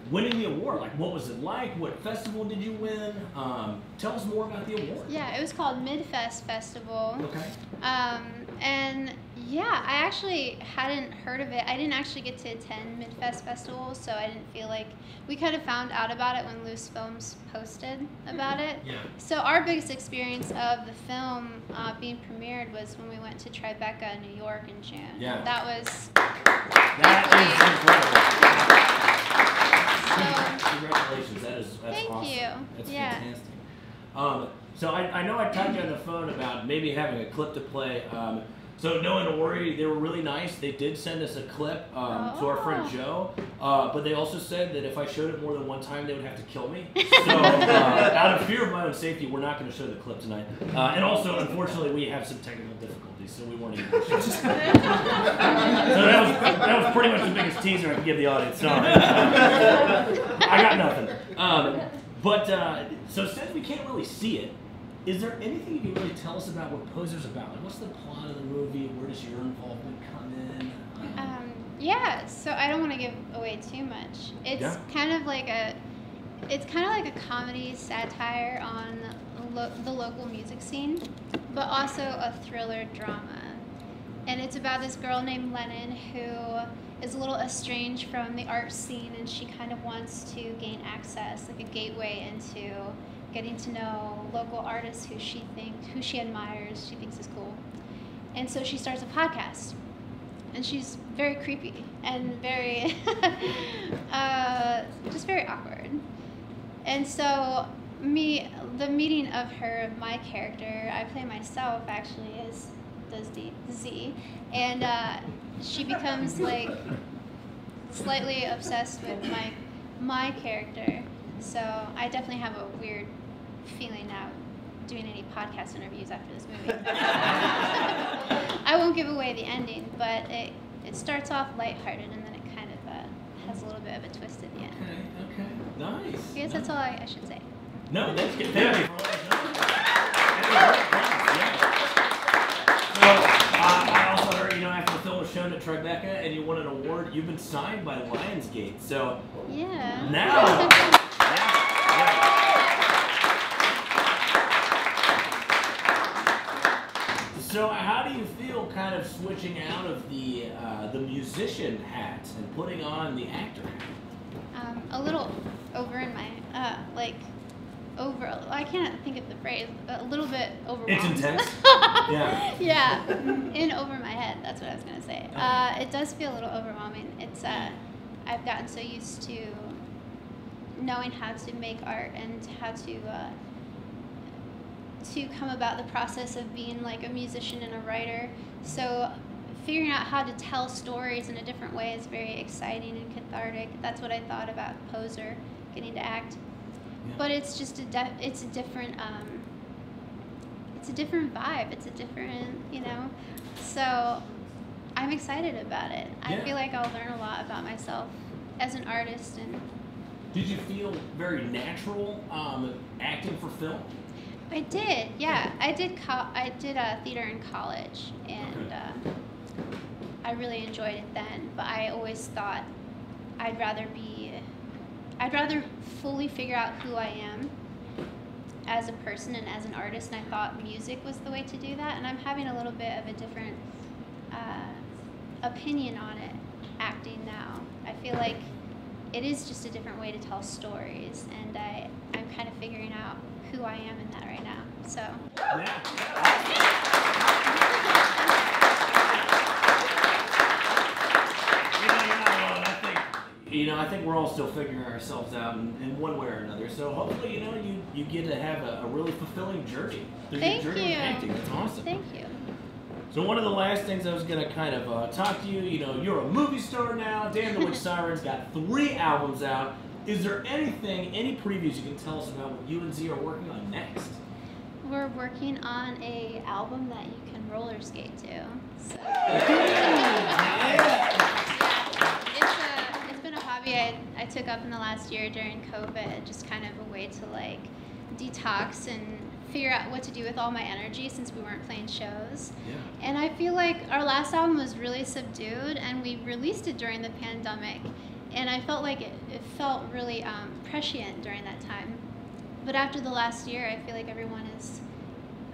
winning the award, like what was it like? What festival did you win? Tell us more about the award. Yeah, it was called Midfest Festival. Okay. And yeah, I actually hadn't heard of it. I didn't actually get to attend Midfest Festival, so I didn't feel like we kind of found out about it when Loose Films posted about it. Yeah. So our biggest experience of the film being premiered was when we went to Tribeca, New York in June. Yeah. That was Congratulations, that's thank awesome. You. That's yeah. fantastic. So I know I talked to you on the phone about maybe having a clip to play. So no, don't worry, they were really nice. They did send us a clip to our friend Joe, but they also said that if I showed it more than one time, they would have to kill me. So out of fear of my own safety, we're not going to show the clip tonight. And also, unfortunately, we have some technical difficulties, so we weren't able to show it. So that was pretty much the biggest teaser I could give the audience. So I got nothing. So since we can't really see it, is there anything you can really tell us about what Poser's about? Like, what's the plot of the movie? Where does your involvement come in? Yeah, so I don't want to give away too much. It's kind of like a comedy satire on the local music scene, but also a thriller drama. And it's about this girl named Lennon who is a little estranged from the art scene, and she kind of wants to gain access, like a gateway into getting to know local artists who she admires, she thinks is cool. And so she starts a podcast. And she's very creepy and very, just very awkward. And so the meeting of her, my character, I play myself actually, does Z. And she becomes like slightly obsessed with my character. So I definitely have a weird feeling now doing any podcast interviews after this movie. I won't give away the ending, but it starts off lighthearted and then it kind of has a little bit of a twist at the end. Okay, nice. I guess that's all I should say. No, that's good. Thank you. So, I also heard, after the film was shown at Tribeca and you won an award, you've been signed by Lionsgate. So, yeah. Now. So how do you feel kind of switching out of the musician hat and putting on the actor hat? A little over in my, I can't think of the phrase, a little bit overwhelmed. It's intense? Yeah. Yeah, in over my head, that's what I was going to say. It does feel a little overwhelming. It's, I've gotten so used to knowing how to make art and how to come about the process of being like a musician and a writer. So figuring out how to tell stories in a different way is very exciting and cathartic. That's what I thought about Poser, getting to act. Yeah. But it's just it's a different vibe. It's a different, So I'm excited about it. Yeah. I feel like I'll learn a lot about myself as an artist. And did you feel very natural acting for film? I did, yeah. I did theater in college, and I really enjoyed it then. But I always thought I'd rather I'd rather fully figure out who I am as a person and as an artist, and I thought music was the way to do that, and I'm having a little bit of a different opinion on it, acting now. I feel like it is just a different way to tell stories, and I'm kind of figuring out who I am in that right now. So. I think we're all still figuring ourselves out in one way or another. So hopefully, you get to have a really fulfilling journey. Thank you. Acting. That's awesome. Thank you. So one of the last things I was going to kind of talk to you, you're a movie star now. Damn the Witch Siren's got 3 albums out. Is there anything, any previews you can tell us about what you and Z are working on next? We're working on a album that you can roller skate to. So. It's been a hobby I took up in the last year during COVID, just kind of a way to like detox and figure out what to do with all my energy since we weren't playing shows. Yeah. And I feel like our last album was really subdued, and we released it during the pandemic, and I felt like it felt really prescient during that time. But after the last year, I feel like everyone is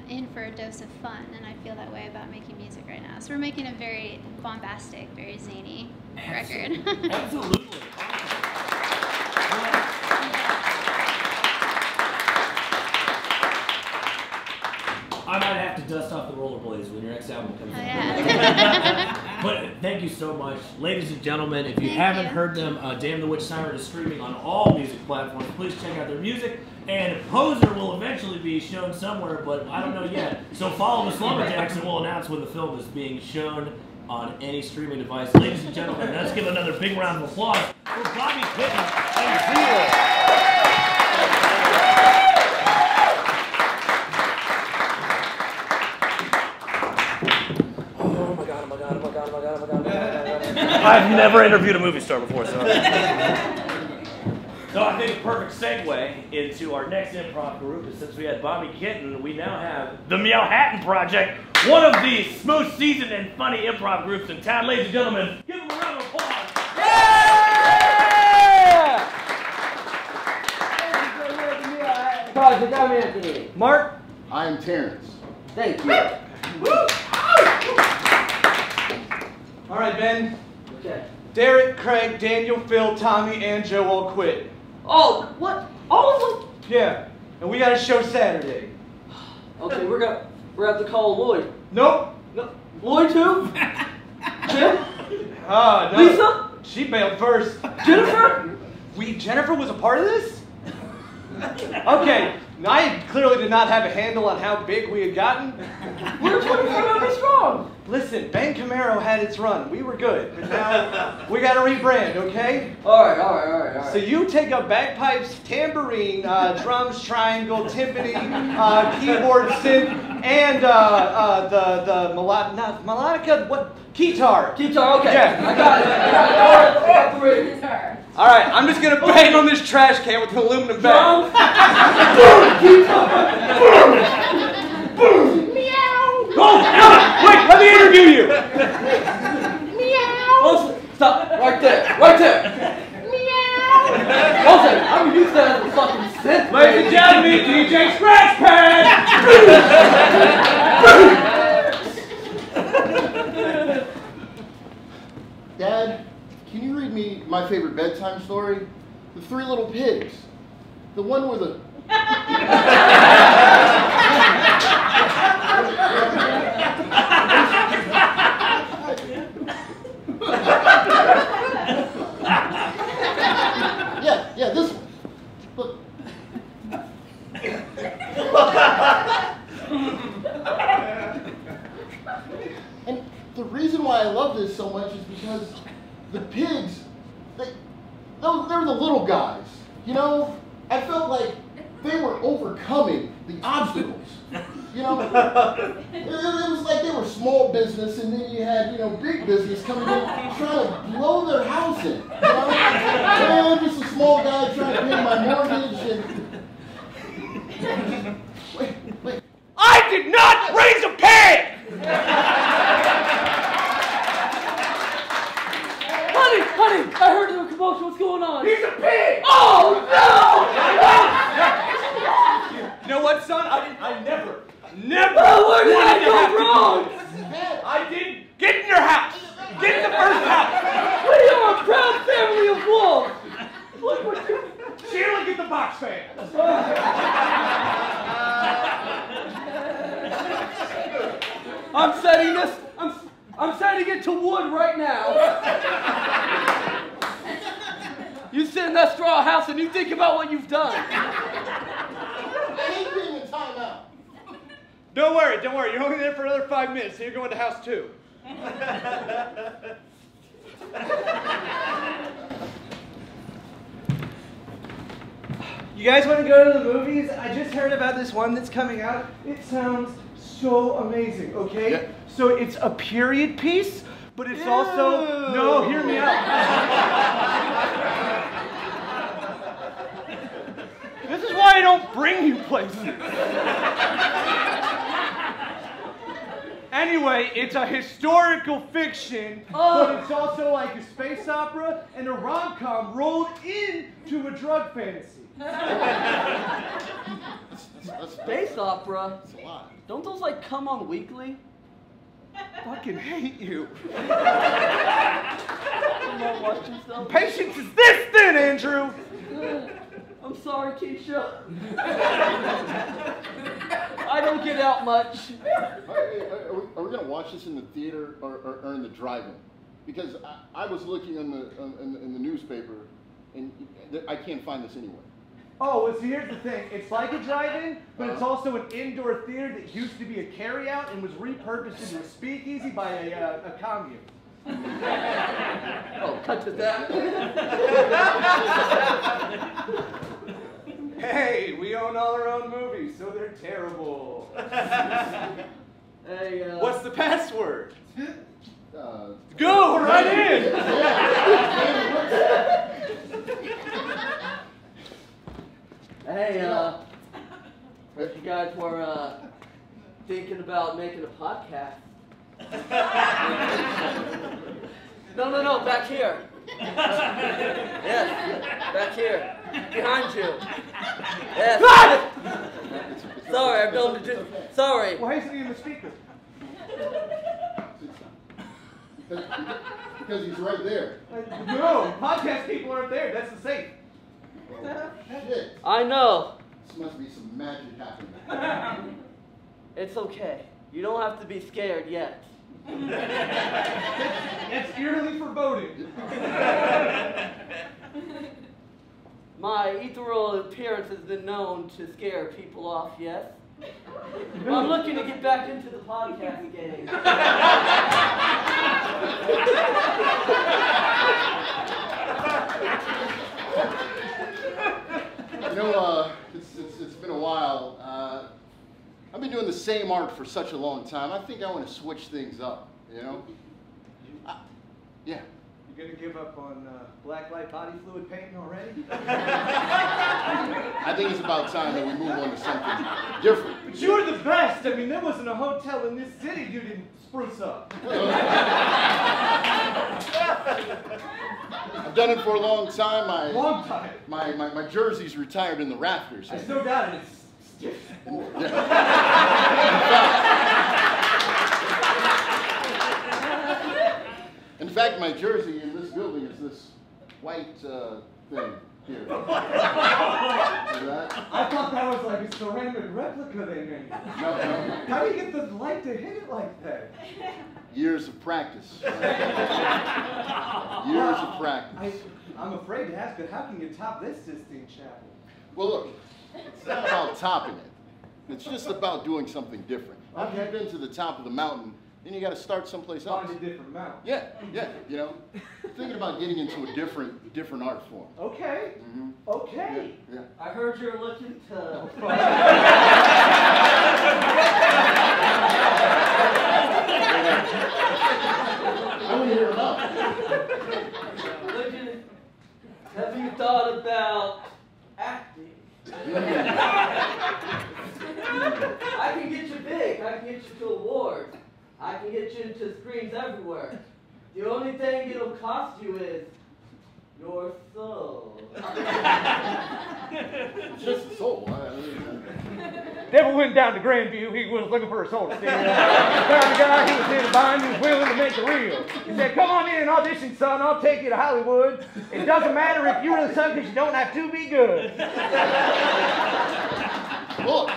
in for a dose of fun, and I feel that way about making music right now. So we're making a very bombastic, very zany record. Absolutely. I might have to dust off the rollerblades when your next album comes out. Yeah. But thank you so much. Ladies and gentlemen, if you haven't heard them, Damn the Witch Siren is streaming on all music platforms. Please check out their music. And Poser will eventually be shown somewhere, but I don't know yet. So follow the Slumberjacks and we'll announce when the film is being shown on any streaming device. Ladies and gentlemen, let's give another big round of applause for Bobby Kitten and Zero. I've never interviewed a movie star before, so I think a perfect segue into our next improv group is since we had Bobby Kitten, we now have the Meowhattan Project, one of the most seasoned and funny improv groups in town. Ladies and gentlemen, give them a round of applause. Yeah! Project, I'm Anthony. Mark? I am Terrence. Thank you. All right, Ben. Okay. Derek, Craig, Daniel, Phil, Tommy, and Joe all quit. Oh, what? All of them? Yeah, and we got a show Saturday. Okay, we're gonna have to call Lloyd. Nope. No. Lloyd too? Jim? No. Lisa? She bailed first. Jennifer? Jennifer was a part of this? Okay, now I clearly did not have a handle on how big we had gotten. We're 24 members strong. Listen, Ben Camaro had its run. We were good. But now we got to rebrand, okay? All right. So you take up bagpipes, tambourine, drums, triangle, timpani, keyboard, synth, and the melodica, what? Guitar. Guitar, okay. Yeah. I got it. I got 3. Guitar. All right, I'm just gonna bang on this trash can with an aluminum bag. Meow. Oh, wait, let me interview you. Meow. Oh, stop, right there. Meow. Okay, I'm gonna use that as a fucking synth. Ladies and gentlemen, DJ Scratchpad. Dad, can you read me my favorite bedtime story? The Three Little Pigs. The one where the... yeah, this one. Look. And the reason why I love this so much is because the pigs, they're the little guys. You know, I felt like they were overcoming the obstacles. You know, it was like they were small business, and then you had, big business coming in trying to blow their house in. You know, I'm just a small guy trying to pay my mortgage and. Wait. I did not raise a pig! Honey, I heard the commotion. What's going on? He's a pig! Oh! never. Oh, where did I go wrong? I didn't. Get in your house. Get in the first house. We are a proud family of wolves. Look what you. Sheila, get the box fan. I'm setting this. I'm setting it to wood right now. You sit in that straw house and you think about what you've done. I hate being in timeout. Don't worry. You're only there for another 5 minutes, so you're going to house 2. You guys want to go to the movies? I just heard about this one that's coming out. It sounds so amazing, okay? Yeah. So it's a period piece, but it's also... No, hear me out. This is why I don't bring you places. Anyway, it's a historical fiction, but it's also like a space opera and a rom-com rolled into a drug fantasy. A space opera? That's a lot. Don't those like come on weekly? Fucking hate you. Come on, watch yourself. Patience is this then, Andrew. I'm sorry, Keisha. I don't get out much. Are we going to watch this in the theater or in the drive-in? Because I was looking in the newspaper, and I can't find this anywhere. Oh, well, so here's the thing. It's like a drive-in, but it's also an indoor theater that used to be a carry-out and was repurposed into a speakeasy by a commune. Oh, cut to that. Hey, we own all our own movies, so they're terrible. Hey, What's the password? Go right in! Hey, if you guys were thinking about making a podcast. No, back here. Yes, back here. Behind you. Yes. Sorry, I'm going to do. Sorry. Why isn't he in the speaker? Because he's right there. No, podcast people aren't there. That's the safe. Shit. I know. This must be some magic happening. It's okay. You don't have to be scared yet. It's eerily foreboding. My ethereal appearance has been known to scare people off, yes? I'm looking to get back into the podcast game. You know, it's been a while. I've been doing the same art for such a long time. I think I want to switch things up, you know? Yeah. You gonna give up on black light body fluid painting already? I think it's about time that we move on to something different. But you're the best! I mean, there wasn't a hotel in this city you didn't spruce up. I've done it for a long time. Long time? My jersey's retired in the rafters. I still got it. It's stiff. In fact, my jersey in this building is this white thing here. See that? I thought that was like a ceramic replica they made. No. How do you get the light to hit it like that? Years of practice. Years of practice. I'm afraid to ask, but how can you top this Sistine Chapel? Well, look, it's not about topping it. It's just about doing something different. After you've been to the top of the mountain, then you got to start someplace else. Find a different mountain. Yeah, you know, thinking about getting into a different art form. Okay. Mm-hmm. Okay. Yeah. I heard you're looking to... I want to hear about it. Have you thought about acting? I can get you big. I can get you to awards. I can get you into screens everywhere. The only thing it'll cost you is your soul. Just soul. Devil went down to Grandview. He was looking for a soul to steal. Found a guy who was in a bind, who was willing to make it real. He said, come on in and audition, son. I'll take you to Hollywood. It doesn't matter if you're the son, because you don't have to be good. Look,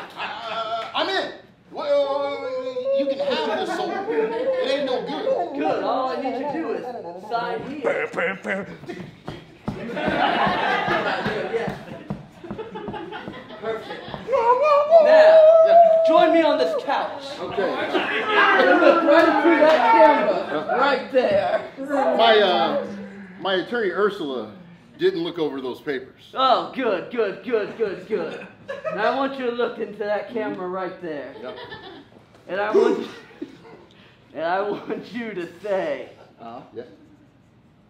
I'm in. Well, you can have the soul. It ain't no good. Good. All I need you to do is sign here. Yeah. Perfect. Now, join me on this couch. Okay. Look right through that camera, right there. My attorney Ursula didn't look over those papers. Oh, good. Now I want you to look into that camera right there. Yep. And I want you to say, Yeah.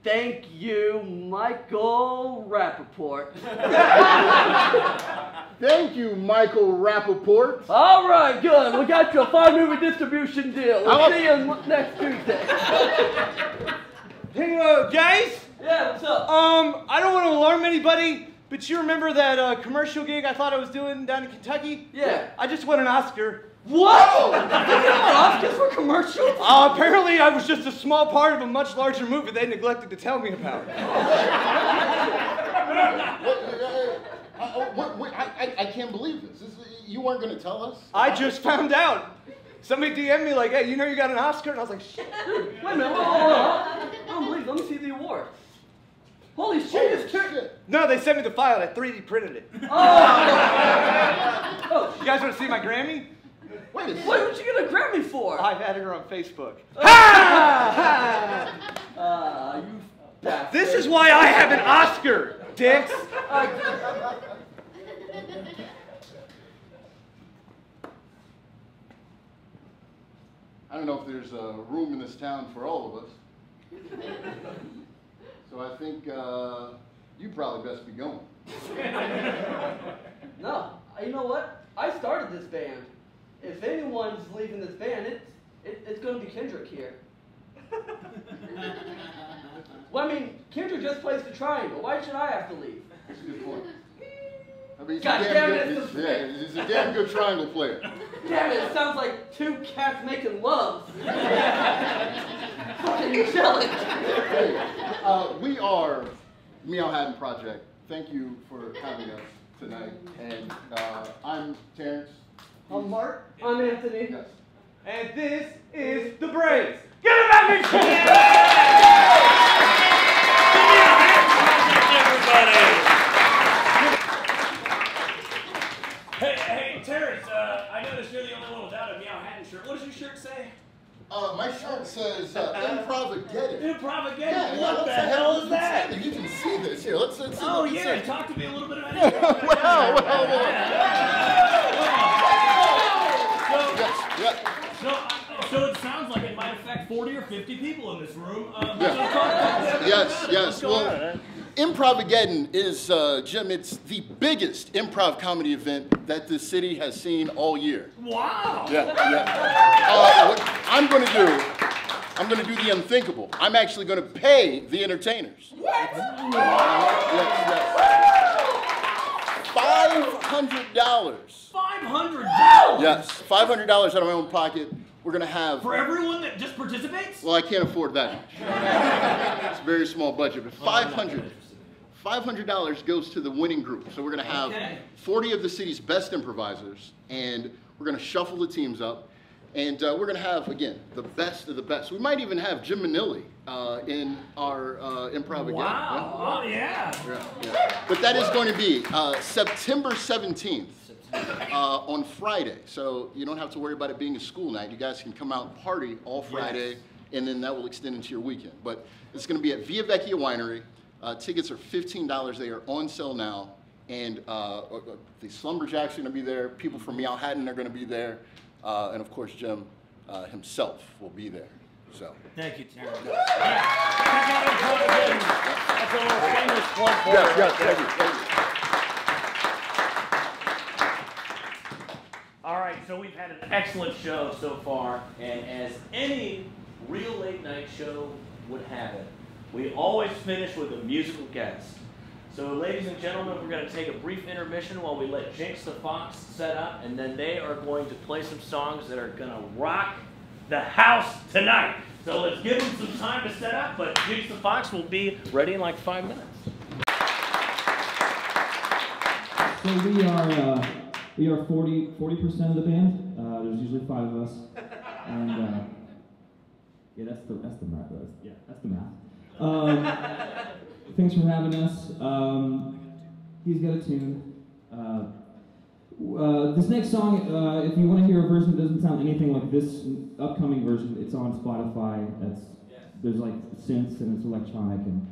thank you, Michael Rappaport. Thank you, Michael Rappaport. All right, good. We got you a 5-movie distribution deal. We'll see you next Tuesday. Hey, guys. Yeah, what's up? I don't want to alarm anybody, but you remember that commercial gig I thought I was doing down in Kentucky? Yeah. I just won an Oscar. What? You got Oscars for commercials? Apparently I was just a small part of a much larger movie they neglected to tell me about. I can't believe this. You weren't going to tell us? I just found out. Somebody DM'd me like, hey, you know you got an Oscar? And I was like, shit. Wait a minute, I don't believe. Let me see the award. Holy shit, shit. No, they sent me the file. I 3D printed it. Oh. You guys want to see my Grammy? Wait a second. What you gonna Grammy for? I've added her on Facebook. You bastard. This is why I have an Oscar, dicks. I don't know if there's room in this town for all of us. So I think you probably best be going. No, you know what? I started this band. If anyone's leaving this band, it's going to be Kendrick here. Well, I mean, Kendrick just plays the triangle. Why should I have to leave? That's a good point. I mean, God damn it, he's a damn good triangle player. Damn it sounds like two cats making love. Fucking angelic. Hey, we are Meow Hatton Project. Thank you for having us tonight. And I'm Terrence. I'm Mark. I'm Anthony. Yes. And this is The Braves. Get him back in Hey, Terrence, I noticed you're the only one without a Meow Hatton shirt. What does your shirt say? My shirt says Improvageddon. Improvageddon? Yeah, What the hell is that? You can see this. Here, let's see. Oh, what it yeah. says. Talk to me a little bit about it. So it sounds like it might affect 40 or 50 people in this room. Yes. Well, Improvageddon is, Jim, it's the biggest improv comedy event that the city has seen all year. Wow. Yeah. What I'm going to do the unthinkable. I'm actually going to pay the entertainers. What? Yes. $500. $500? Yes, $500 out of my own pocket. We're going to have... For everyone that just participates? Well, I can't afford that much. It's a very small budget, but $500 goes to the winning group. So we're going to have 40 of the city's best improvisers, and we're going to shuffle the teams up, and we're going to have, again, the best of the best. We might even have Jim Manilli in our improv again. Wow. Yeah. But that is going to be September 17th. On Friday, so you don't have to worry about it being a school night. You guys can come out and party all Friday, and then that will extend into your weekend. But it's going to be at Via Vecchia Winery. Tickets are $15. They are on sale now, and the Slumberjacks are going to be there. People from Meow Hatton are going to be there, and of course Jim himself will be there. So. Thank you, Terrence. That's a little famous plug for Yes, thank you. All right, so we've had an excellent show so far, and as any real late night show would have it, we always finish with a musical guest. So ladies and gentlemen, we're going to take a brief intermission while we let Jinx the Fox set up, and then they are going to play some songs that are going to rock the house tonight. So let's give them some time to set up, but Jinx the Fox will be ready in like 5 minutes. So we are 40% of the band. There's usually 5 of us, and yeah, that's the math. That's the math. Thanks for having us. He's got a tune. This next song, if you want to hear a version that doesn't sound anything like this upcoming version, it's on Spotify. There's like synths and it's electronic, and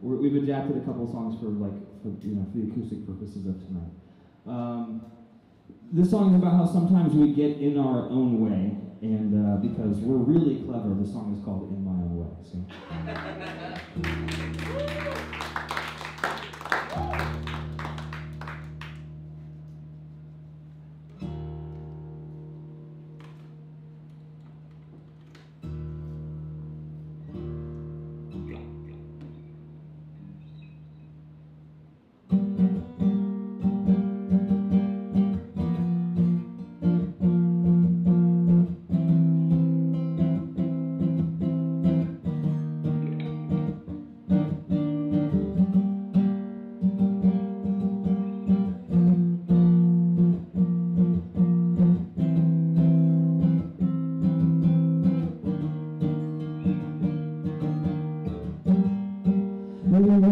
we've adapted a couple songs for the acoustic purposes of tonight. This song is about how sometimes we get in our own way, and because we're really clever, the song is called "In My Own Way." So.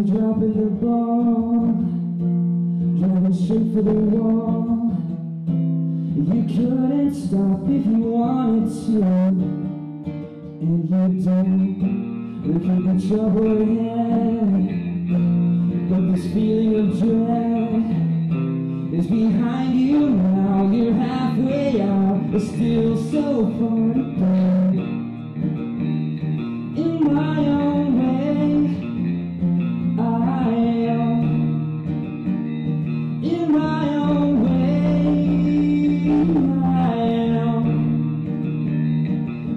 Dropping the ball, driving straight for the wall. You couldn't stop if you wanted to, and you don't. Looking for trouble ahead, but this feeling of dread is behind you now. You're halfway out, but still so far to go. In my own way, I am. In my own way, I am.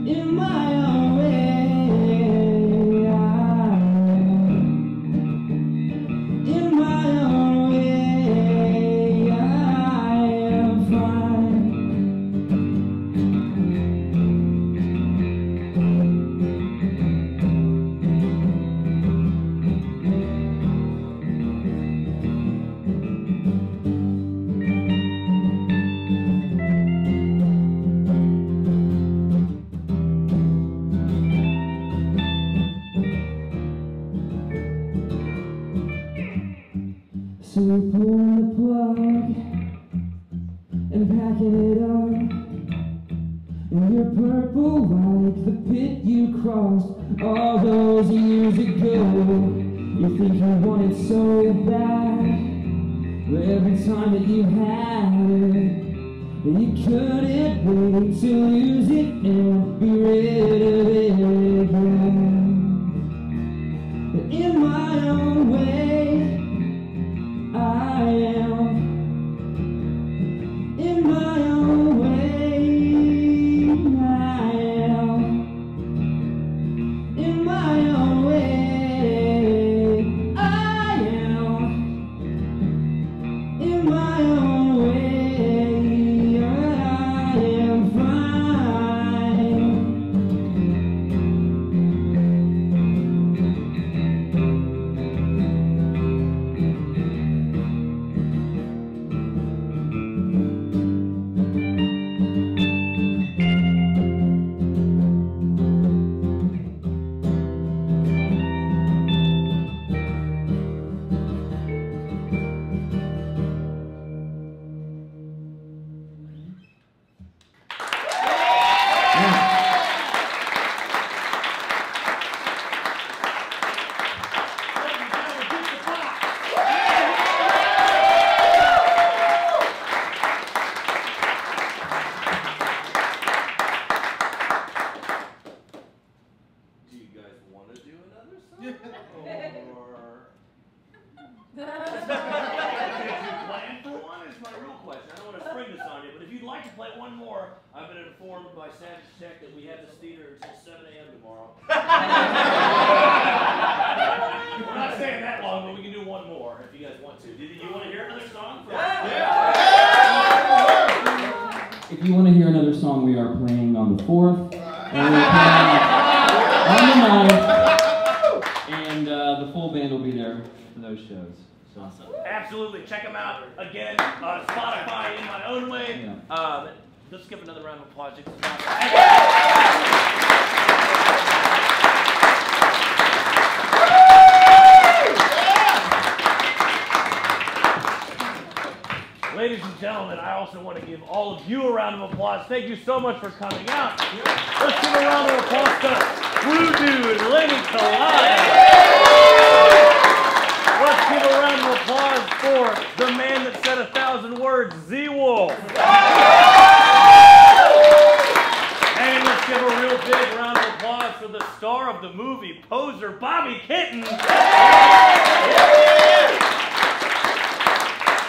In my own way, I am. In my own way, I am fine. So we're pulling the plug and packing it up, and you're purple like the pit you crossed all those years ago. You think you want it so bad, but every time that you had it, you couldn't wait to lose it and be rid of it again. In my own way, I am. In my own way, I am. In my own way, I am. In my own way, I am fine. Do you guys want to do another song? Or did you plan for one? Is my real question. I don't want to spring this on you, but if you'd like to play one more, I've been informed by Savage Tech that we have this theater until 7 a.m. tomorrow. We're not staying that long, but we can do one one more if you guys want to. Do you want to hear another song? If you want to hear another song, we are playing on the 4th, and we're playing on the 9th, and the full band will be there for those shows. So. Awesome. Absolutely. Check them out. Again, Spotify, In My Own Way. Yeah. Let's give another round of applause. Ladies and gentlemen, I also want to give all of you a round of applause. Thank you so much for coming out. Let's give a round of applause to Blue Dude, Lenny Colada. Let's give a round of applause for the man that said 1,000 words, Z-Wolf. And let's give a real big round of applause for the star of the movie, Poser, Bobby Kitten.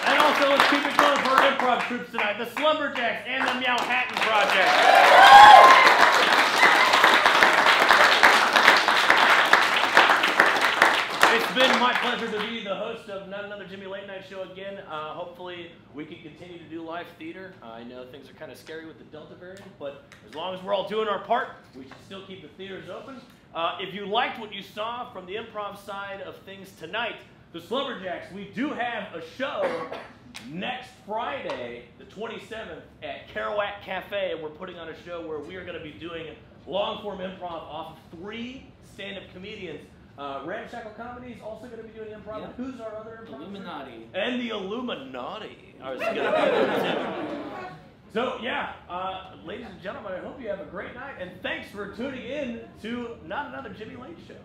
And also, let's keep it going for our improv troops tonight, the Slumberjacks and the Meowhattan Project. It's been my pleasure to be the host of Not Another Jimmy Late Night Show again. Hopefully, we can continue to do live theater. I know things are kind of scary with the Delta variant, but as long as we're all doing our part, we should still keep the theaters open. If you liked what you saw from the improv side of things tonight, the Slumberjacks, we do have a show next Friday, the 27th, at Kerouac Cafe. We're putting on a show where we are going to be doing long-form improv off of 3 stand-up comedians. Ramshackle Comedy is also going to be doing improv. Yeah. Who's our other improv? Illuminati. And the Illuminati is going to be there too. So, yeah, ladies and gentlemen, I hope you have a great night. And thanks for tuning in to Not Another Jimmy Late Show.